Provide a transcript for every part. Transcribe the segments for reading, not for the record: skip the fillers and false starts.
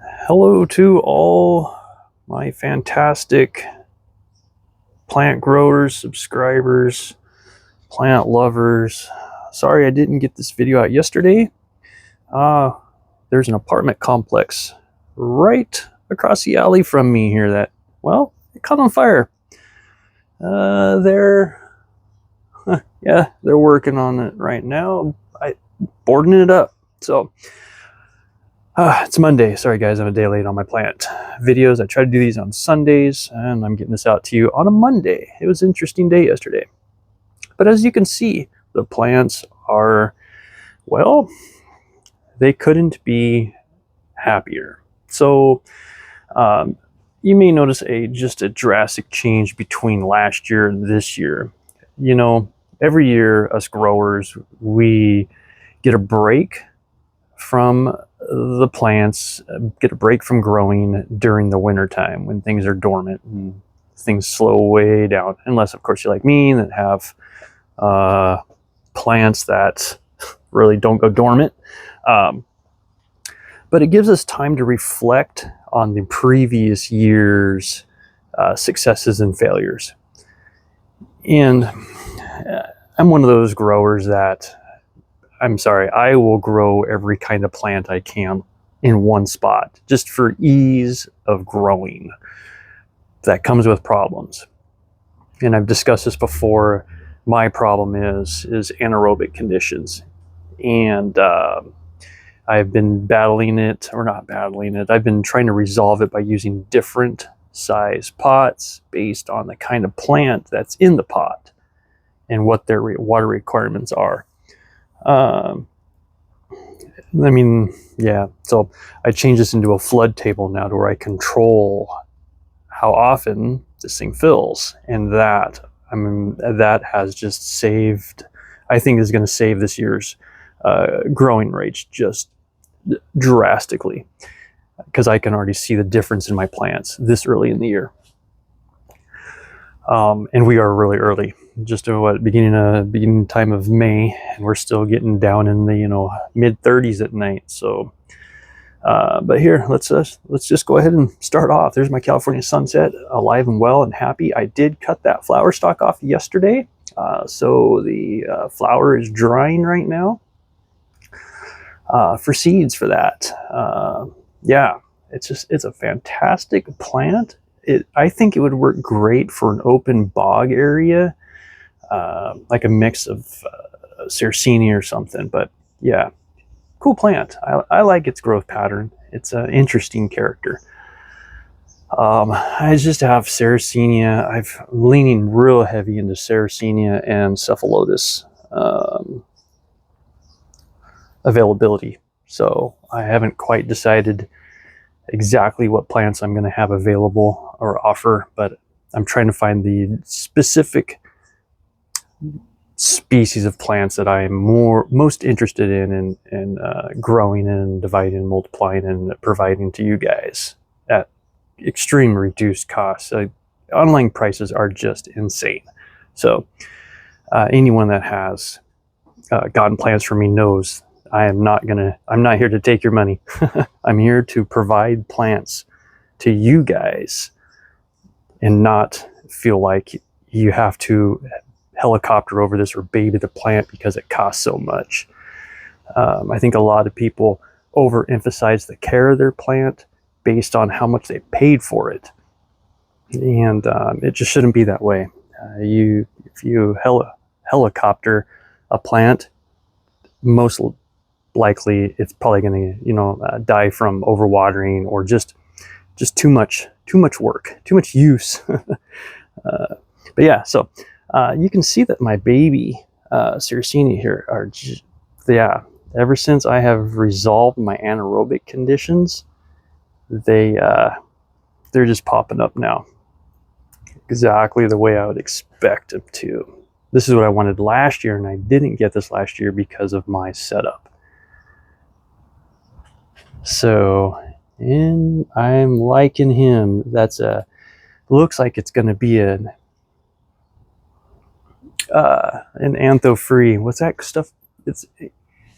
Hello to all my fantastic plant growers, subscribers, plant lovers. Sorry I didn't get this video out yesterday. There's an apartment complex right across the alley from me here that, well, it caught on fire. They're working on it right now. Boarding it up. So it's Monday. Sorry guys, I'm a day late on my plant videos. I try to do these on Sundays and I'm getting this out to you on a Monday. It was an interesting day yesterday. But as you can see, the plants are, well, they couldn't be happier. So you may notice just a drastic change between last year and this year. You know, every year us growers, we get a break from the plants, get a break from growing during the winter time when things are dormant and things slow way down, unless of course you're like me that have plants that really don't go dormant. But it gives us time to reflect on the previous year's successes and failures. And I'm one of those growers that, I'm sorry, I will grow every kind of plant I can in one spot, just for ease of growing. That comes with problems. And I've discussed this before. My problem is anaerobic conditions. And I've been battling it, or not battling it, I've been trying to resolve it by using different size pots based on the kind of plant that's in the pot and what their water requirements are. So I changed this into a flood table now to where I control how often this thing fills, and that has just saved, I think is going to save this year's growing rates just drastically, because I can already see the difference in my plants this early in the year. And we are really early, just beginning time of May, and we're still getting down in the mid 30s at night. So, but here, let's just go ahead and start off. There's my California sunset, alive and well and happy. I did cut that flower stalk off yesterday, so the flower is drying right now for seeds for that. Yeah, it's a fantastic plant. I think it would work great for an open bog area, like a mix of Sarracenia or something. But yeah, cool plant. I like its growth pattern. It's an interesting character. I just have Sarracenia. I'm leaning real heavy into Sarracenia and Cephalotus availability. So I haven't quite decided exactly what plants I'm going to have available or offer, but I'm trying to find the specific species of plants that I'm most interested in growing and dividing and multiplying and providing to you guys at extreme reduced costs. Online prices are just insane. So anyone that has gotten plants from me knows I'm not here to take your money. I'm here to provide plants to you guys and not feel like you have to helicopter over this or baby the plant because it costs so much. I think a lot of people overemphasize the care of their plant based on how much they paid for it. And it just shouldn't be that way. If you helicopter a plant, most likely it's probably going to die from overwatering or just too much work, too much use. But yeah, so you can see that my baby Sarracenia here are ever since I have resolved my anaerobic conditions, they're just popping up now, exactly the way I would expect them to. This is what I wanted last year, and I didn't get this last year because of my setup. So, and I'm liking him. Looks like it's going to be an antho-free. What's that stuff? It's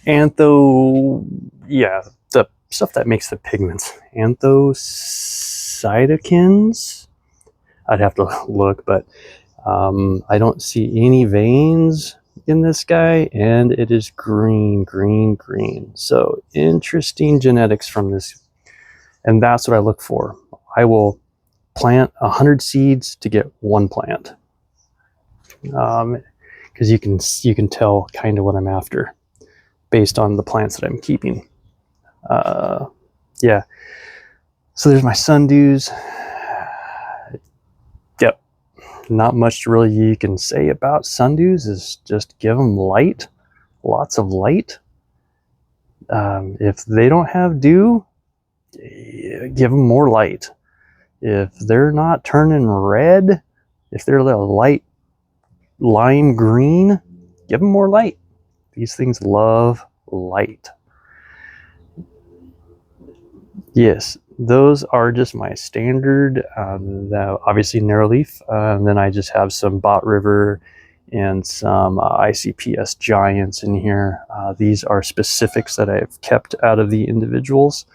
antho, yeah, the stuff that makes the pigments. Anthocytokines? I'd have to look, but I don't see any veins in this guy, and it is green, green, green. So interesting genetics from this, and that's what I look for. I will plant 100 seeds to get one plant, because you can tell kind of what I'm after based on the plants that I'm keeping. Yeah. So there's my sundews. Yep. Not much really you can say about sundews, is just give them light, lots of light. If they don't have dew, give them more light. If they're not turning red, if they're a light lime green, give them more light. These things love light. Yes, those are just my standard, obviously narrow leaf, and then I just have some Bot River and some ICPS Giants in here. These are specifics that I've kept out of the individuals.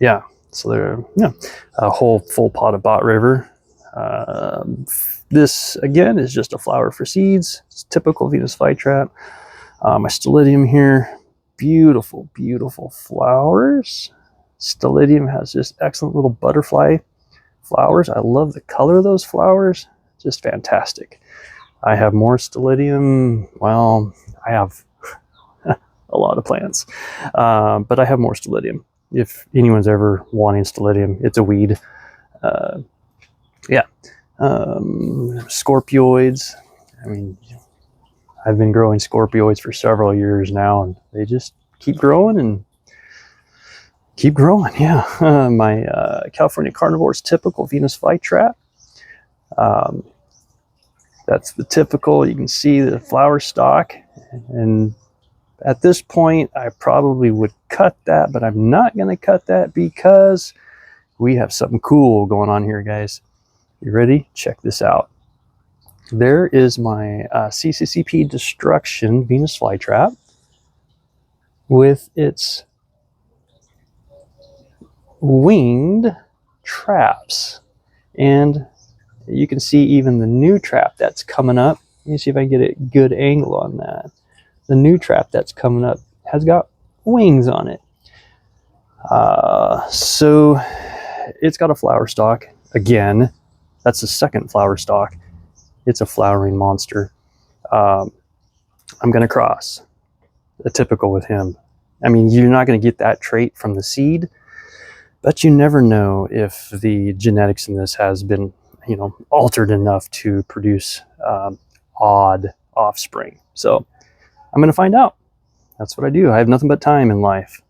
Yeah, so they're, yeah, a whole full pot of Bot River. This again is just a flower for seeds. It's typical Venus flytrap. My Stylidium here. Beautiful, beautiful flowers. Stylidium has just excellent little butterfly flowers. I love the color of those flowers. Just fantastic. I have more Stylidium. Well, I have a lot of plants, but I have more Stylidium. If anyone's ever wanting Stylidium, it's a weed. Yeah. Scorpioids. I mean, I've been growing scorpioids for several years now, and they just keep growing and keep growing. Yeah. My California Carnivorous typical Venus flytrap. That's the typical. You can see the flower stalk, and at this point I probably would cut that, but I'm not going to cut that because we have something cool going on here, guys. You ready? Check this out. There is my CCCP Destruction Venus flytrap with its winged traps, and you can see even the new trap that's coming up. Let me see if I can get a good angle on that. The new trap that's coming up has got wings on it. So it's got a flower stalk. Again, that's the second flower stalk. It's a flowering monster. I'm going to cross a typical with him. I mean, you're not going to get that trait from the seed, but you never know if the genetics in this has been, you know, altered enough to produce odd offspring. So I'm going to find out. That's what I do. I have nothing but time in life.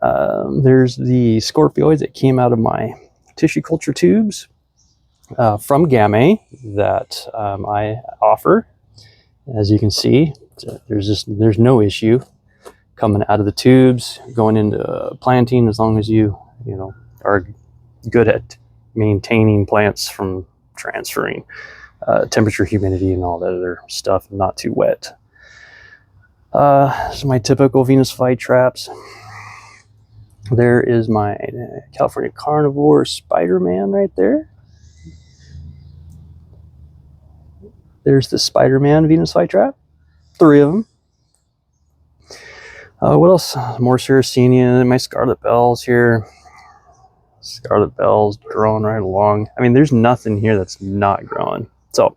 There's the Scorpioids that came out of my tissue culture tubes from Gamay that I offer. As you can see, there's no issue coming out of the tubes, going into planting, as long as you know, are good at maintaining plants from transferring temperature, humidity, and all that other stuff, not too wet. This is my typical Venus flytraps. There is my California Carnivore Spider-Man right there. There's the Spider-Man Venus flytrap. 3 of them. What else? More Sarracenia. My Scarlet Bells here. Scarlet Bells growing right along. I mean, there's nothing here that's not growing. So,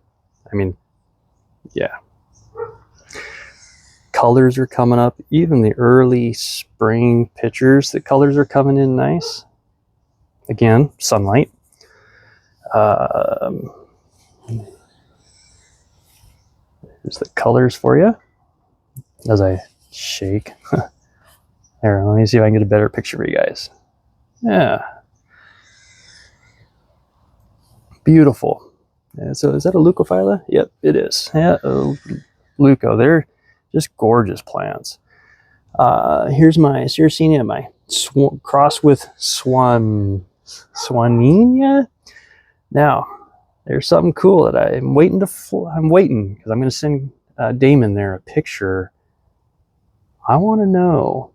I mean, yeah. Colors are coming up. Even the early spring pictures, the colors are coming in nice. Again, sunlight. Here's the colors for you as I shake. There, let me see if I can get a better picture for you guys. Yeah. Beautiful. Yeah, so is that a leucophylla? Yep, it is. Yeah, leuco. They're just gorgeous plants. Here's my Sarracenia, my cross with Swanenia. Now, there's something cool that I'm waiting because I'm going to send Damon there a picture. I want to know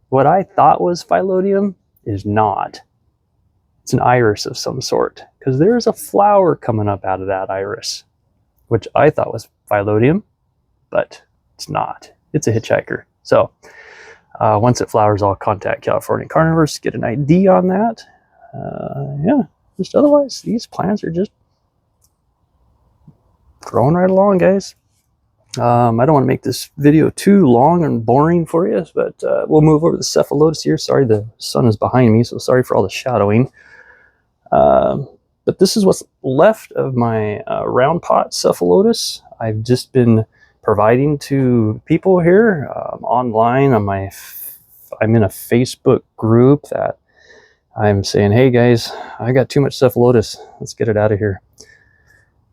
what I thought was phyllotium is not. It's an iris of some sort, because there's a flower coming up out of that iris, which I thought was phyllotium, but it's not. It's a hitchhiker. So once it flowers, I'll contact California Carnivores, get an ID on that. Yeah, just otherwise, these plants are just growing right along, guys. I don't want to make this video too long and boring for you, but we'll move over to the Cephalotus here. Sorry, the sun is behind me, so sorry for all the shadowing. But this is what's left of my round pot Cephalotus. I've just been providing to people here online on I'm in a Facebook group that I'm saying, hey guys, I got too much Cephalotus. Let's get it out of here.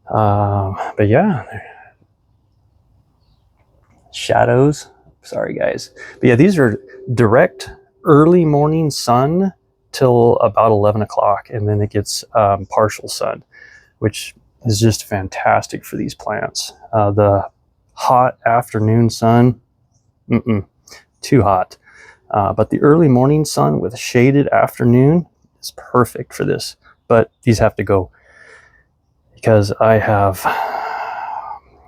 But yeah, shadows. Sorry guys. But yeah, these are direct early morning sun till about 11 o'clock, and then it gets partial sun, which is just fantastic for these plants. The hot afternoon sun, too hot. But the early morning sun with a shaded afternoon is perfect for this. But these have to go, because I have,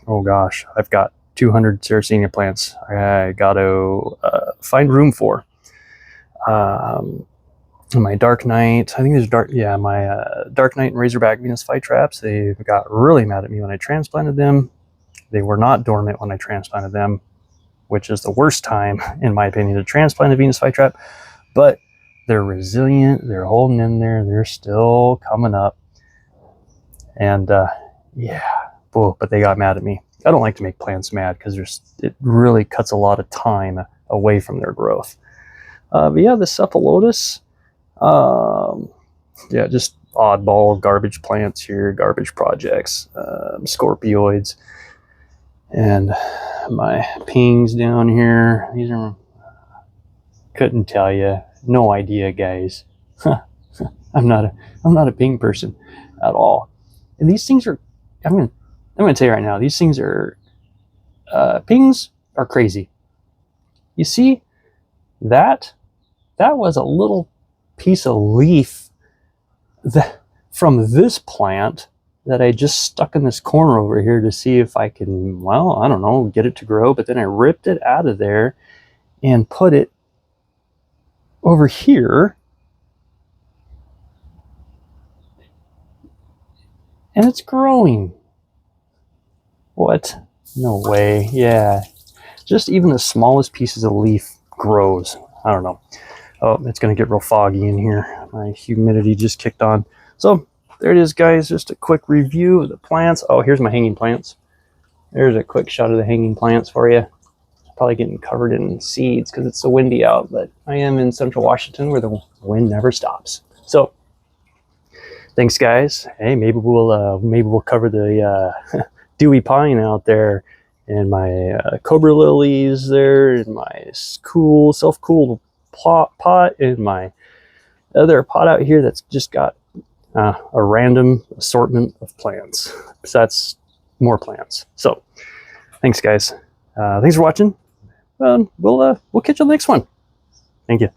oh gosh, I've got 200 Sarracenia plants I got to find room for. My Dark Knight, I think there's my Dark Knight and Razorback Venus flytraps, they got really mad at me when I transplanted them. They were not dormant when I transplanted them, which is the worst time, in my opinion, to transplant a Venus flytrap. But they're resilient, they're holding in there, they're still coming up. And yeah, but they got mad at me. I don't like to make plants mad, because it really cuts a lot of time away from their growth. But yeah, the Cephalotus, yeah, just oddball garbage plants here, garbage projects, scorpioids, and my pings down here. These are, couldn't tell you, no idea, guys. I'm not a ping person at all. And these things are, I'm gonna tell you right now, these things are, pings are crazy. You see, that was a little piece of leaf from this plant that I just stuck in this corner over here to see if I can, well, I don't know, get it to grow. But then I ripped it out of there and put it over here, and it's growing. What? No way. Yeah, just even the smallest pieces of leaf grows. I don't know. Oh, it's going to get real foggy in here. My humidity just kicked on. So there it is, guys. Just a quick review of the plants. Oh, here's my hanging plants. There's a quick shot of the hanging plants for you. Probably getting covered in seeds because it's so windy out, but I am in central Washington where the wind never stops. So thanks, guys. Hey, maybe we'll cover the dewy pine out there, and my cobra lilies there, and my cool self-cooled pot, and my other pot out here that's just got a random assortment of plants. So that's more plants. So thanks, guys. Thanks for watching. We'll catch you on the next one. Thank you.